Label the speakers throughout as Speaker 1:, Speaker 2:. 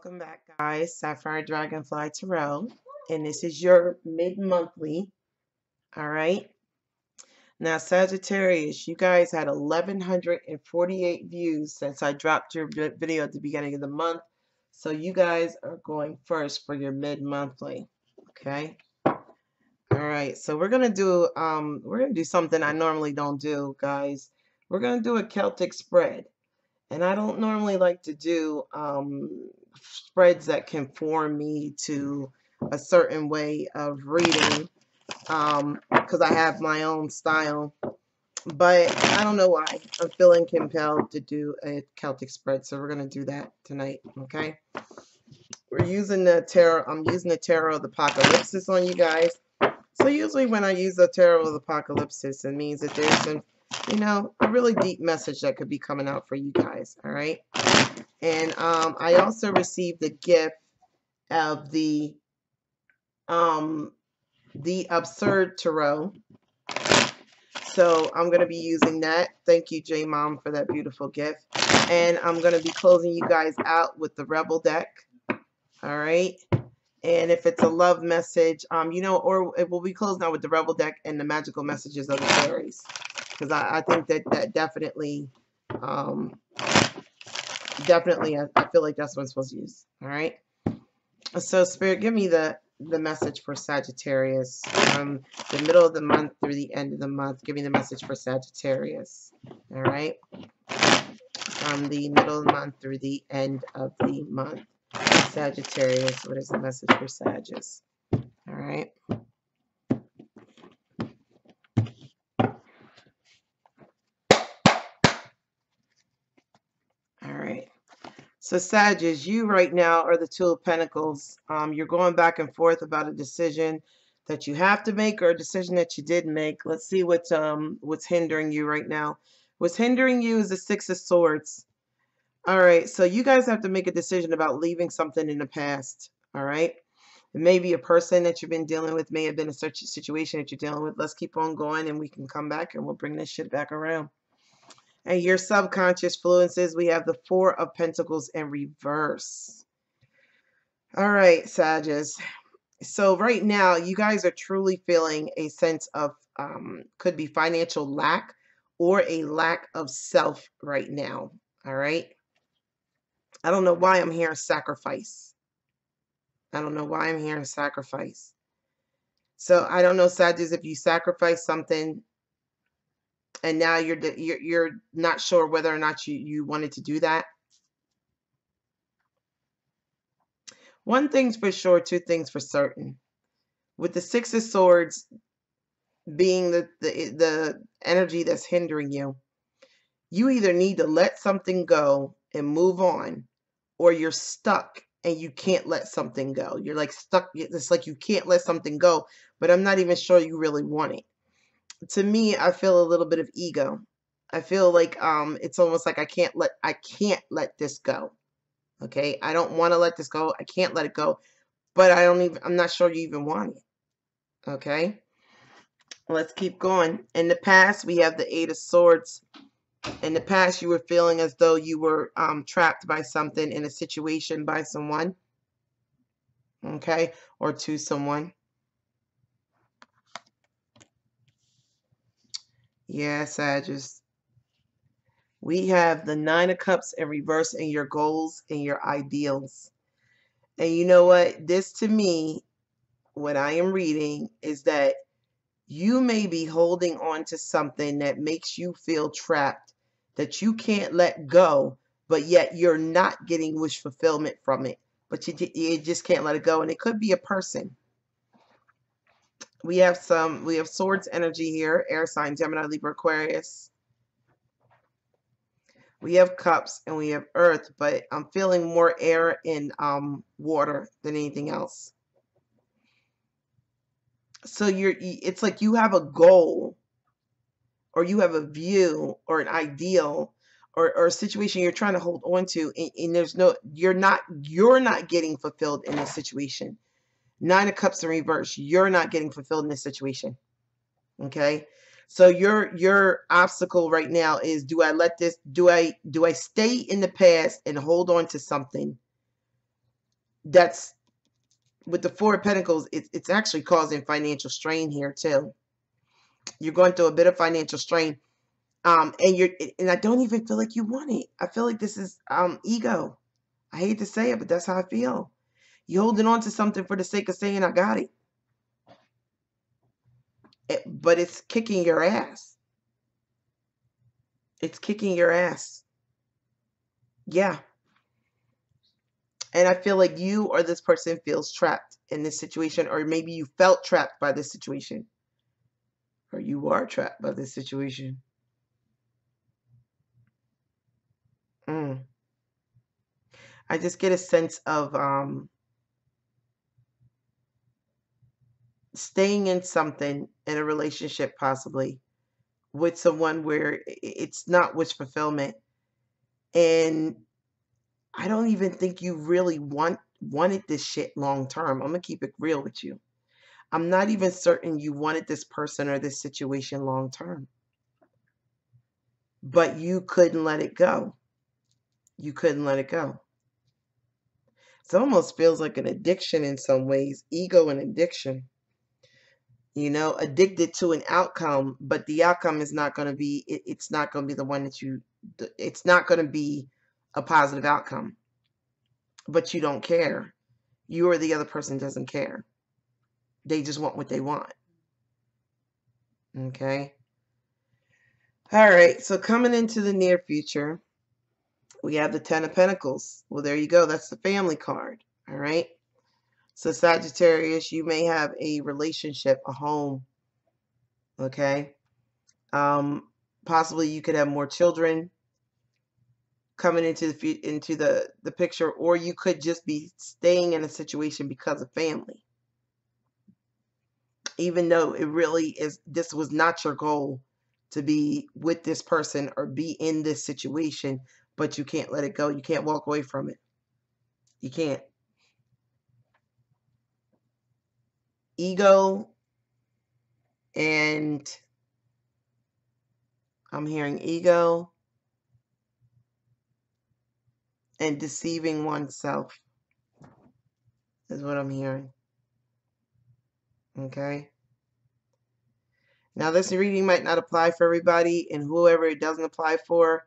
Speaker 1: Welcome back, guys. Sapphire Dragonfly Tarot, and this is your mid-monthly. All right. Now, Sagittarius, you guys had 1,148 views since I dropped your video at the beginning of the month. So you guys are going first for your mid-monthly. Okay. All right. So we're gonna do something I normally don't do, guys. We're gonna do a Celtic spread. And I don't normally like to do spreads that conform me to a certain way of reading because I have my own style. But I don't know why. I'm feeling compelled to do a Celtic spread. So we're going to do that tonight, okay? We're using the tarot. I'm using the Tarot of the Apocalypse on you guys. So usually when I use the Tarot of the Apocalypse, it means that there's some, a really deep message that could be coming out for you guys, all right? And I also received the gift of the Absurd Tarot. So I'm going to be using that. Thank you, J Mom, for that beautiful gift. And I'm going to be closing you guys out with the Rebel deck, all right? And if it's a love message, or it will be closed out with the Rebel deck and the magical messages of the fairies. Because I think that definitely, I feel like that's what I'm supposed to use. All right. So Spirit, give me the message for Sagittarius from the middle of the month through the end of the month. Give me the message for Sagittarius. All right. From the middle of the month through the end of the month. Sagittarius, what is the message for Sagittarius? All right. All right. So Sagittarius, you right now are the Two of Pentacles. You're going back and forth about a decision that you have to make or a decision that you did make. Let's see what's hindering you right now. What's hindering you is the Six of Swords. All right, so you guys have to make a decision about leaving something in the past. All right. Maybe a person that you've been dealing with may have been a situation that you're dealing with. Let's keep on going and we can come back and we'll bring this shit back around. And your subconscious influences, we have the Four of Pentacles in reverse. All right, Sagittarius. So right now, you guys are truly feeling a sense of, could be financial lack or a lack of self right now. All right. I don't know why I'm hearing sacrifice. I don't know why I'm hearing sacrifice. So I don't know, Sagittarius, if you sacrifice something and now you're not sure whether or not you wanted to do that. One thing's for sure, two things for certain. With the Six of Swords being the energy that's hindering you, you either need to let something go and move on, or you're stuck and you can't let something go. You're like stuck. It's like you can't let something go, but I'm not even sure you really want it. To me, I feel a little bit of ego. I feel like it's almost like I can't let this go. Okay, I don't want to let this go. I can't let it go, but I'm not sure you even want it. Okay, let's keep going. In the past, we have the Eight of Swords. In the past, you were feeling as though you were trapped by something in a situation by someone. Okay, or to someone. Yeah, Sagittarius. We have the Nine of Cups in reverse in your goals and your ideals. And you know what? This to me, what I am reading is that you may be holding on to something that makes you feel trapped, that you can't let go, but yet you're not getting wish fulfillment from it. But you just can't let it go. And it could be a person. We have Swords energy here, air sign, Gemini, Libra, Aquarius. We have Cups and we have Earth, but I'm feeling more air and water than anything else. So it's like you have a goal, or you have a view or an ideal or a situation you're trying to hold on to, and there's no, you're not getting fulfilled in this situation. Nine of Cups in reverse, you're not getting fulfilled in this situation. Okay, so your obstacle right now is, do I let this, do I stay in the past and hold on to something, That's with the Four of Pentacles. It's actually causing financial strain here too. You're going through a bit of financial strain. And I don't even feel like you want it. I feel like this is ego. I hate to say it, but that's how I feel. You're holding on to something for the sake of saying I got it. But it's kicking your ass. It's kicking your ass. Yeah. And I feel like you or this person feels trapped in this situation, or maybe you felt trapped by this situation, or you are trapped by this situation. I just get a sense of staying in something, in a relationship possibly, with someone where it's not wish fulfillment. And I don't even think you really wanted this shit long term. I'm going to keep it real with you. I'm not even certain you wanted this person or this situation long term. But you couldn't let it go. You couldn't let it go. It almost feels like an addiction in some ways. Ego and addiction. You know, addicted to an outcome, but the outcome is not going to be, it's not going to be the one that it's not going to be a positive outcome. But you don't care. You or the other person doesn't care. They just want what they want. Okay. All right. So coming into the near future, we have the Ten of Pentacles. Well, there you go. That's the family card. All right. So Sagittarius, you may have a relationship, a home. Okay. Possibly you could have more children coming into the picture, or you could just be staying in a situation because of family. Even though it really is, this was not your goal to be with this person or be in this situation, but you can't let it go. You can't walk away from it. You can't. Ego, and I'm hearing ego and deceiving oneself is what I'm hearing. Okay. Now this reading might not apply for everybody, and whoever it doesn't apply for,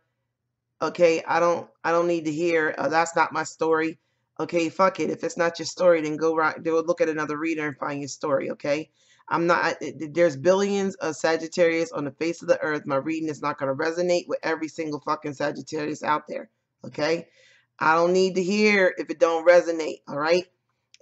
Speaker 1: okay, I don't need to hear that's not my story. Okay, fuck it. If it's not your story, then go look at another reader and find your story. Okay, I'm not. There's billions of Sagittarius on the face of the earth. My reading is not going to resonate with every single fucking Sagittarius out there. Okay, I don't need to hear if it don't resonate. All right,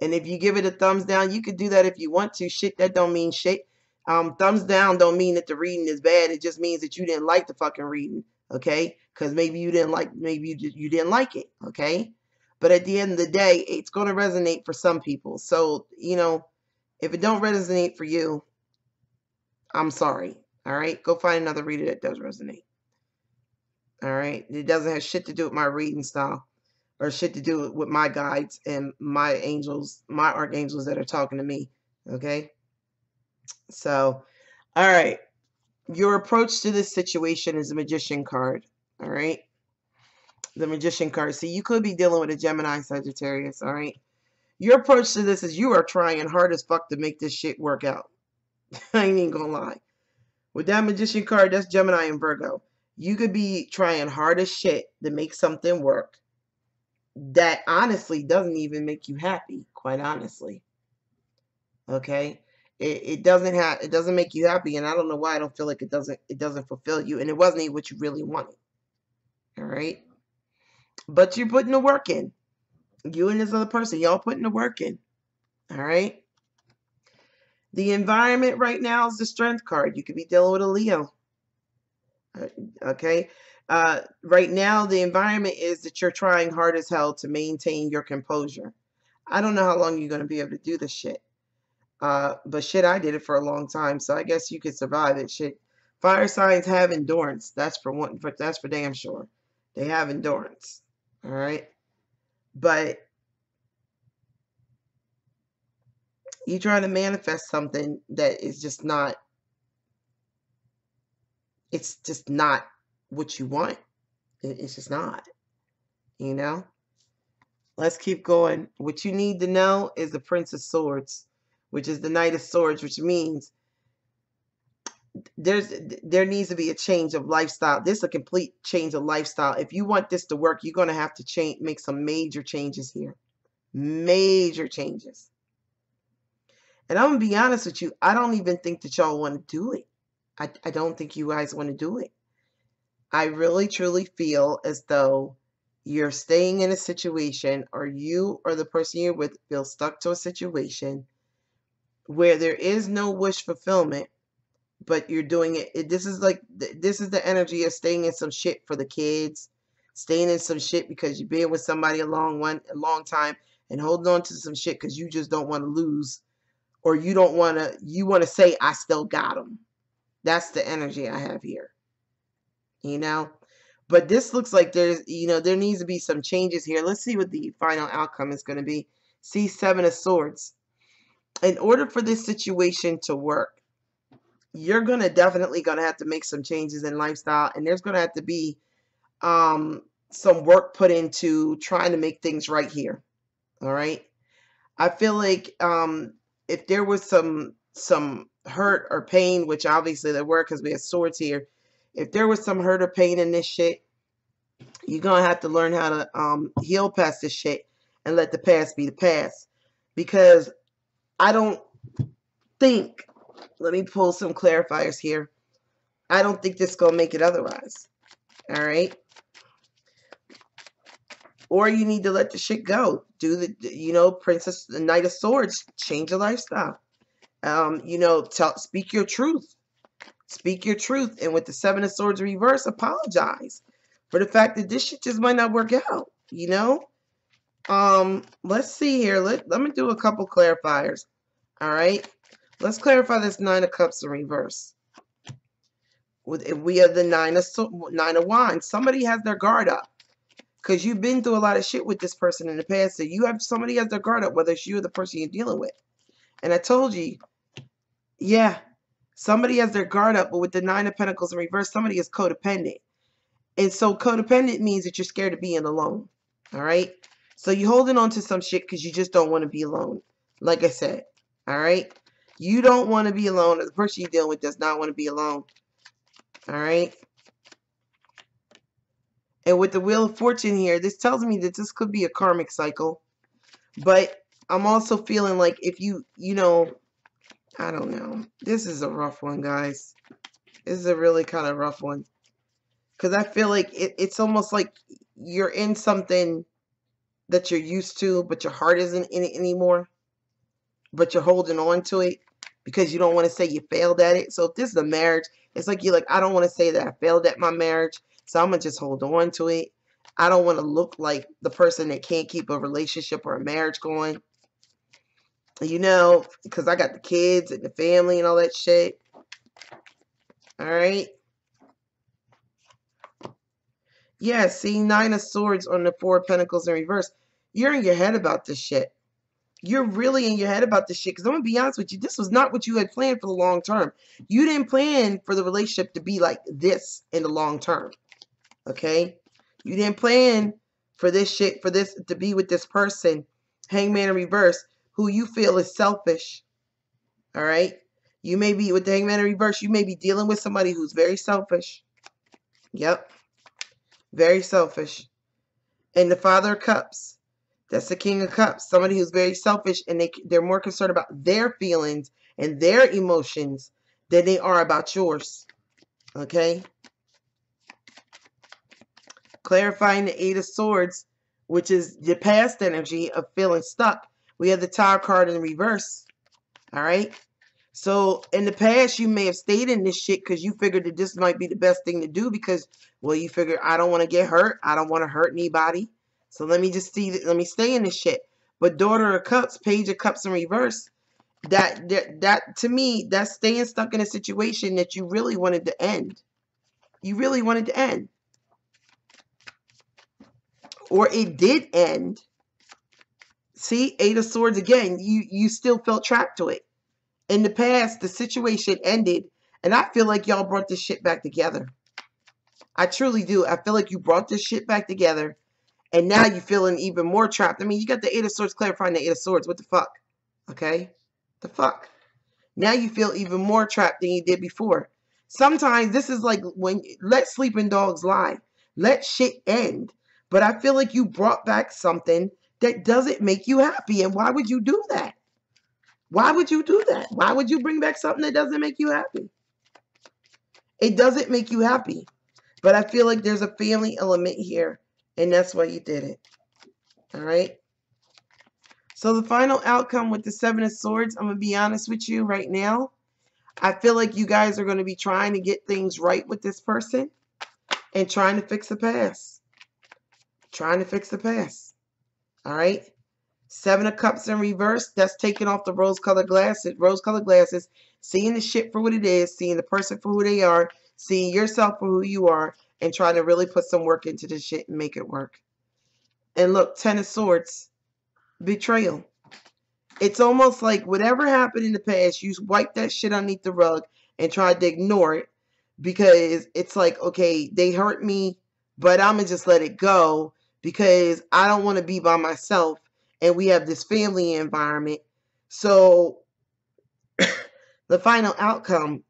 Speaker 1: and if you give it a thumbs down, you could do that if you want to. Shit, that don't mean shit. Thumbs down don't mean that the reading is bad. It just means that you didn't like the fucking reading. Okay, because maybe you didn't like, maybe you didn't like it. Okay, but at the end of the day, it's going to resonate for some people. So, you know, if it don't resonate for you, I'm sorry. All right, go find another reader that does resonate. All right, it doesn't have shit to do with my reading style or shit to do with my guides and my angels, my archangels that are talking to me. Okay, so all right, your approach to this situation is a Magician card. All right, the Magician card. See, you could be dealing with a Gemini, Sagittarius. All right, your approach to this is you are trying hard as fuck to make this shit work out. I ain't even gonna lie. With that Magician card, that's Gemini and Virgo. You could be trying hard as shit to make something work that honestly doesn't even make you happy, quite honestly. Okay? It doesn't make you happy, and I don't know why. I don't feel like it doesn't fulfill you, and it wasn't even what you really wanted. All right? But you're putting the work in. You and this other person, y'all putting the work in. All right? The environment right now is the Strength card. You could be dealing with a Leo. Okay? Right now, the environment is that you're trying hard as hell to maintain your composure. I don't know how long you're going to be able to do this shit. But shit, I did it for a long time, so I guess you could survive it. Shit, fire signs have endurance. That's for damn sure. They have endurance. All right, but you trying to manifest something that is just not. It's just not what you want. It's just not. You know. Let's keep going. What you need to know is the Prince of Swords, which is the Knight of Swords, which means there needs to be a change of lifestyle. This is a complete change of lifestyle. If you want this to work, you're going to have to make some major changes here. Major changes. And I'm going to be honest with you, I don't even think that y'all want to do it. I don't think you guys want to do it. I really truly feel as though you're staying in a situation, or you or the person you're with feel stuck to a situation where there is no wish fulfillment, but you're doing it. This is the energy of staying in some shit for the kids, staying in some shit because you've been with somebody a long time, and holding on to some shit because you just don't want to lose, or you want to say, I still got them. That's the energy I have here, you know. But this looks like there needs to be some changes here. Let's see what the final outcome is going to be. See, Seven of Swords. In order for this situation to work, you're definitely going to have to make some changes in lifestyle, and there's going to have to be some work put into trying to make things right here. All right. I feel like if there was some hurt or pain, which obviously there were because we have swords here, if there was some hurt or pain in this shit, you're going to have to learn how to heal past this shit and let the past be the past. Because I don't think, let me pull some clarifiers here, I don't think this is going to make it otherwise. All right? Or you need to let the shit go. Do the, Princess, the Knight of Swords, change your lifestyle. Speak your truth. Speak your truth. And with the Seven of Swords reverse, apologize for the fact that this shit just might not work out, Let's see here. Let me do a couple clarifiers. All right. Let's clarify this Nine of Cups in reverse. We have the Nine of Wands. Somebody has their guard up because you've been through a lot of shit with this person in the past. So somebody has their guard up, whether it's you or the person you're dealing with. And I told you, yeah, somebody has their guard up, but with the Nine of Pentacles in reverse, somebody is codependent. And so codependent means that you're scared of being alone. All right. So you're holding on to some shit because you just don't want to be alone. Like I said. All right. You don't want to be alone. The person you're dealing with does not want to be alone. All right. And with the Wheel of Fortune here, this tells me that this could be a karmic cycle. But I'm also feeling like if I don't know. This is a rough one, guys. This is a really kind of rough one. Because I feel like it's almost like you're in something that you're used to, but your heart isn't in it anymore. But you're holding on to it because you don't want to say you failed at it. So if this is a marriage, it's like you're like, I don't want to say that I failed at my marriage, so I'm going to just hold on to it. I don't want to look like the person that can't keep a relationship or a marriage going. Because I got the kids and the family and all that shit. All right. Yeah, see, Nine of Swords on the Four of Pentacles in reverse. You're in your head about this shit. You're really in your head about this shit. Because I'm going to be honest with you, this was not what you had planned for the long term. You didn't plan for the relationship to be like this in the long term. Okay? You didn't plan for this shit, for this to be with this person, Hangman in reverse, who you feel is selfish. All right? You may be, with the Hangman in reverse, you may be dealing with somebody who's very selfish. Yep. Very selfish. And the Father of Cups. That's the King of Cups. Somebody who's very selfish, and they're more concerned about their feelings and their emotions than they are about yours. Okay? Clarifying the Eight of Swords, which is the past energy of feeling stuck. We have the Tower card in reverse. All right? So in the past, you may have stayed in this shit because you figured that this might be the best thing to do because, well, you figure, I don't want to get hurt. I don't want to hurt anybody. So let me stay in this shit. But Daughter of Cups, Page of Cups in reverse, that to me, that's staying stuck in a situation that you really wanted to end. You really wanted to end. Or it did end. See, Eight of Swords again, you still felt trapped to it. In the past, the situation ended, and I feel like y'all brought this shit back together. I truly do. I feel like you brought this shit back together, And now you're feeling even more trapped. I mean, you got the Eight of Swords clarifying the Eight of Swords. What the fuck? Okay? The fuck? Now you feel even more trapped than you did before. Sometimes this is like when let sleeping dogs lie. Let shit end. But I feel like you brought back something that doesn't make you happy. And why would you do that? Why would you do that? Why would you bring back something that doesn't make you happy? It doesn't make you happy. But I feel like there's a family element here. And that's why you did it. All right? So the final outcome with the Seven of Swords, I'm going to be honest with you right now. I feel like you guys are going to be trying to get things right with this person and trying to fix the past. Trying to fix the past. All right? Seven of Cups in reverse. That's taking off the rose-colored glasses. Rose-colored glasses. Seeing the shit for what it is. Seeing the person for who they are. Seeing yourself for who you are. And trying to really put some work into this shit and make it work. And look, Ten of Swords. Betrayal. It's almost like whatever happened in the past, you wipe that shit underneath the rug and try to ignore it because it's like, okay, they hurt me, but I'm going to just let it go because I don't want to be by myself and we have this family environment. So the final outcome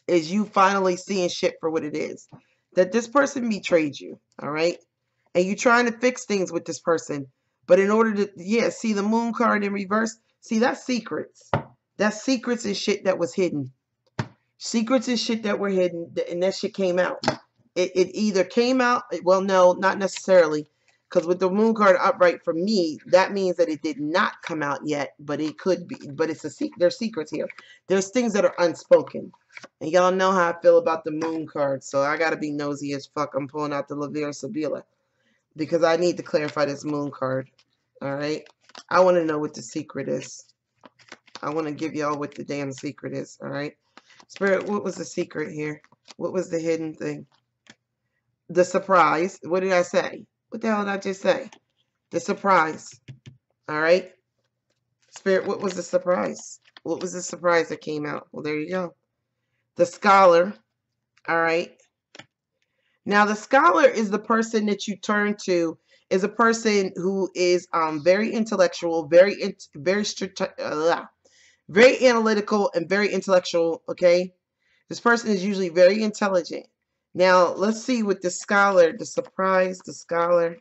Speaker 1: is you finally seeing shit for what it is. That this person betrayed you, all right? And you're trying to fix things with this person. But in order to, yeah, see the Moon card in reverse? See, that's secrets. That's secrets and shit that was hidden. Secrets and shit that were hidden, and that shit came out. It either came out, well, no, not necessarily. Because with the Moon card upright for me, that means that it did not come out yet, but it could be. But it's a secret. There's secrets here. There's things that are unspoken. And y'all know how I feel about the Moon card, so I got to be nosy as fuck. I'm pulling out the La Vera Sibila. Because I need to clarify this Moon card. All right? I want to know what the secret is. I want to give y'all what the damn secret is. All right? Spirit, what was the secret here? What was the hidden thing? The surprise. What did I say? What the hell did I just say? The surprise. All right? Spirit, what was the surprise? What was the surprise that came out? Well, there you go. The scholar. All right? Now, the scholar is the person that you turn to, is a person who is very intellectual, very analytical, and very intellectual, okay? This person is usually very intelligent. Now, let's see with the scholar, the surprise, the scholar.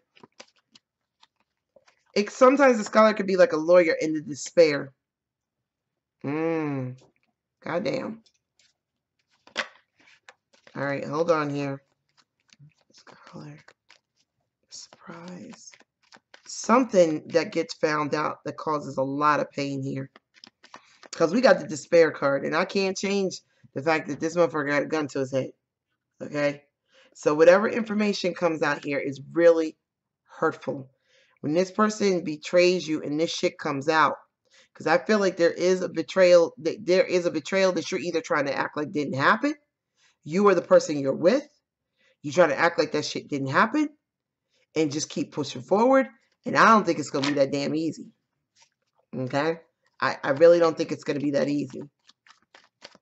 Speaker 1: Sometimes the scholar could be like a lawyer in the despair. Goddamn. All right, hold on here. Scholar. Surprise. Something that gets found out that causes a lot of pain here. Because we got the despair card, and I can't change the fact that this motherfucker got a gun to his head. Okay? So whatever information comes out here is really hurtful. When this person betrays you and this shit comes out, because I feel like there is a betrayal that you're either trying to act like didn't happen. You or the person you're with. You try to act like that shit didn't happen and just keep pushing forward. And I don't think it's going to be that damn easy. Okay? I really don't think it's going to be that easy.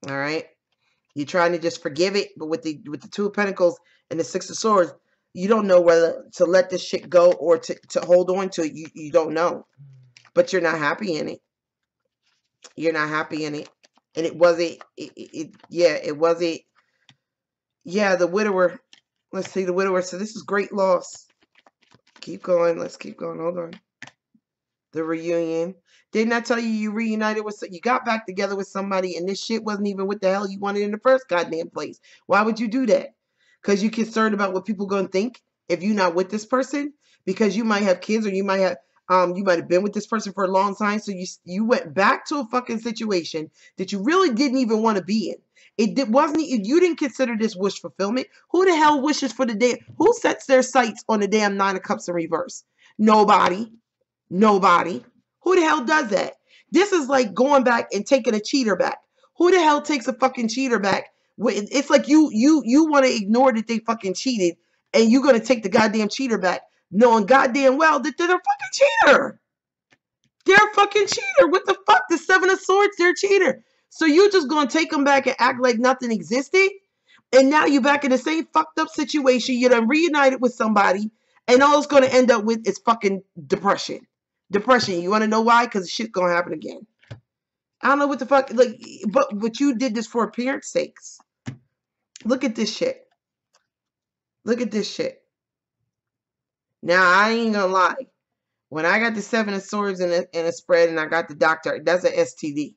Speaker 1: All right? You're trying to just forgive it, but with the Two of Pentacles and the Six of Swords, you don't know whether to let this shit go or to hold on to it. You don't know. But you're not happy in it. You're not happy in it. And it wasn't, it wasn't, the widower. Let's see, the widower. So this is great loss. Keep going. Let's keep going. Hold on. The reunion. Didn't I tell you you reunited with, you got back together with somebody and this shit wasn't even what the hell you wanted in the first goddamn place? Why would you do that? Because you're concerned about what people going to think if you're not with this person? Because you might have kids or you might have been with this person for a long time. So you went back to a fucking situation that you really didn't even want to be in. You didn't consider this wish fulfillment. Who the hell wishes for the day? Who sets their sights on the damn Nine of Cups in reverse? Nobody. Nobody. Who the hell does that? This is like going back and taking a cheater back. Who the hell takes a fucking cheater back? It's like you want to ignore that they fucking cheated and you're going to take the goddamn cheater back knowing goddamn well that they're a fucking cheater. They're a fucking cheater. What the fuck? The Seven of Swords, they're a cheater. So you're just going to take them back and act like nothing existed? And now you're back in the same fucked up situation. You done reunited with somebody And all it's going to end up with is fucking depression. Depression. You want to know why? Because shit's going to happen again. I don't know what the fuck. Like, but you did this for appearance sakes. Look at this shit. Look at this shit. Now, I ain't going to lie. When I got the 7 of Swords in a spread and I got the Doctor, that's an STD.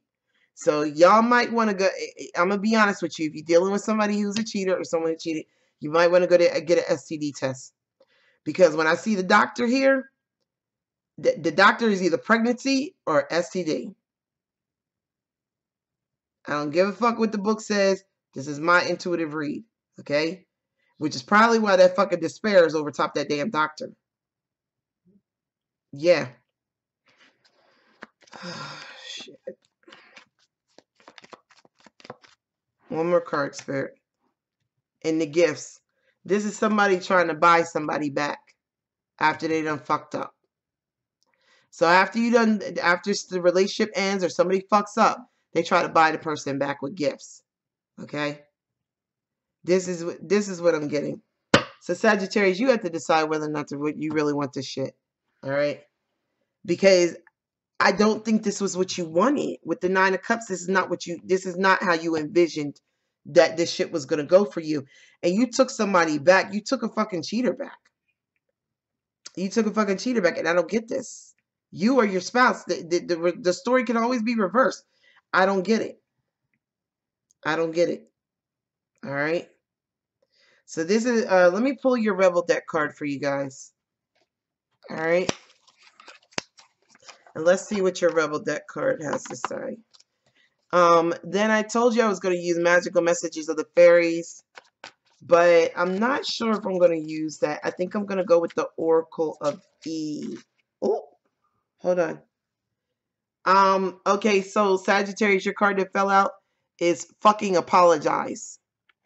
Speaker 1: So y'all might want to go. I'm going to be honest with you. If you're dealing with somebody who's a cheater or someone who cheated, you might want to go to get an STD test. Because when I see the Doctor here, the Doctor is either pregnancy or STD. I don't give a fuck what the book says. This is my intuitive read. Okay? Which is probably why that fucking despair is over top that damn Doctor. Yeah. Shit. One more card, Spirit. In the gifts. This is somebody trying to buy somebody back after they done fucked up. So after the relationship ends or somebody fucks up, they try to buy the person back with gifts. Okay? This is what I'm getting. So Sagittarius, you have to decide whether or not you really want this shit. All right? Because I don't think this was what you wanted. With the 9 of Cups, this is not how you envisioned that this shit was going to go for you. And you took somebody back. You took a fucking cheater back. You took a fucking cheater back, and I don't get this. You or your spouse, the story can always be reversed. I don't get it. I don't get it. All right? So this is, let me pull your Rebel deck card for you guys. All right? And let's see what your Rebel deck card has to say. Then I told you I was going to use Magical Messages of the Fairies, but I'm not sure if I'm going to use that. I think I'm going to go with the Oracle of Eve. Oh, hold on. Okay, so Sagittarius, your card that fell out is fucking apologize.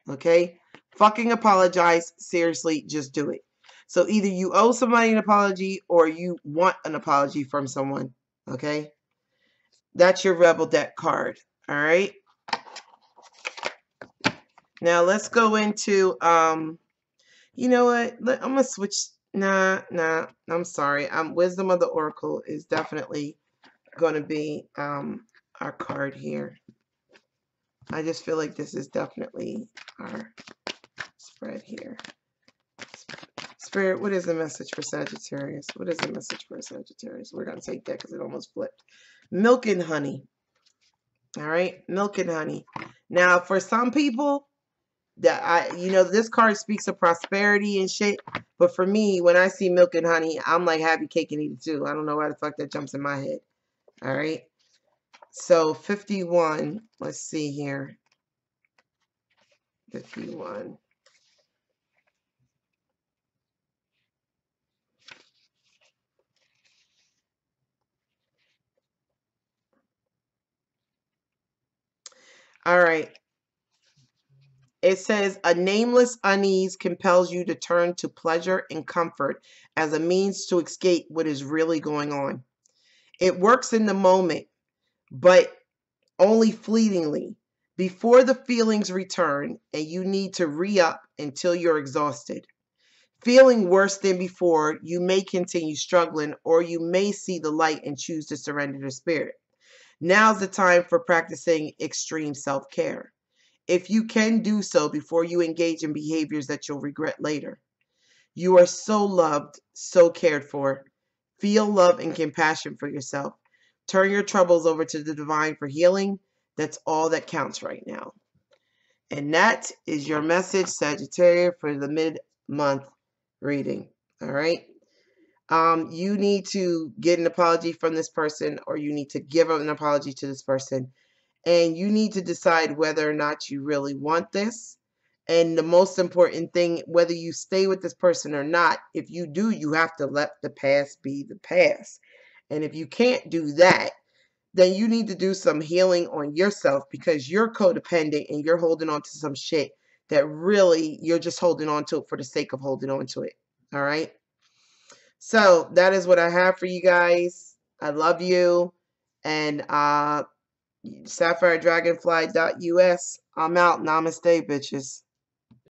Speaker 1: Okay? Fucking apologize. Seriously, just do it. So either you owe somebody an apology or you want an apology from someone. Okay? That's your Rebel deck card. All right? Now let's go into, you know what? I'm going to switch. Nah. I'm sorry. Wisdom of the Oracle is definitely going to be our card here. I just feel like this is definitely our spread here. Spirit, what is the message for Sagittarius? What is the message for Sagittarius? We're going to take that because it almost flipped. Milk and honey. All right? Milk and honey. Now, for some people, this card speaks of prosperity and shit. But for me, when I see milk and honey, I'm like happy cake and eat it too. I don't know why the fuck that jumps in my head. All right? So, 51. Let's see here. 51. All right. It says, a nameless unease compels you to turn to pleasure and comfort as a means to escape what is really going on. It works in the moment, but only fleetingly, before the feelings return and you need to re-up until you're exhausted. Feeling worse than before, you may continue struggling or you may see the light and choose to surrender to spirit. Now's the time for practicing extreme self-care. If you can do so before you engage in behaviors that you'll regret later. You are so loved, so cared for. Feel love and compassion for yourself. Turn your troubles over to the divine for healing. That's all that counts right now. And that is your message, Sagittarius, for the mid-month reading. All right? You need to get an apology from this person, or you need to give an apology to this person. And you need to decide whether or not you really want this. And the most important thing, whether you stay with this person or not, if you do, you have to let the past be the past. And if you can't do that, then you need to do some healing on yourself, because you're codependent and you're holding on to some shit that really you're just holding on to it for the sake of holding on to it. All right? So that is what I have for you guys. I love you. And SapphireDragonfly.us. I'm out. Namaste, bitches.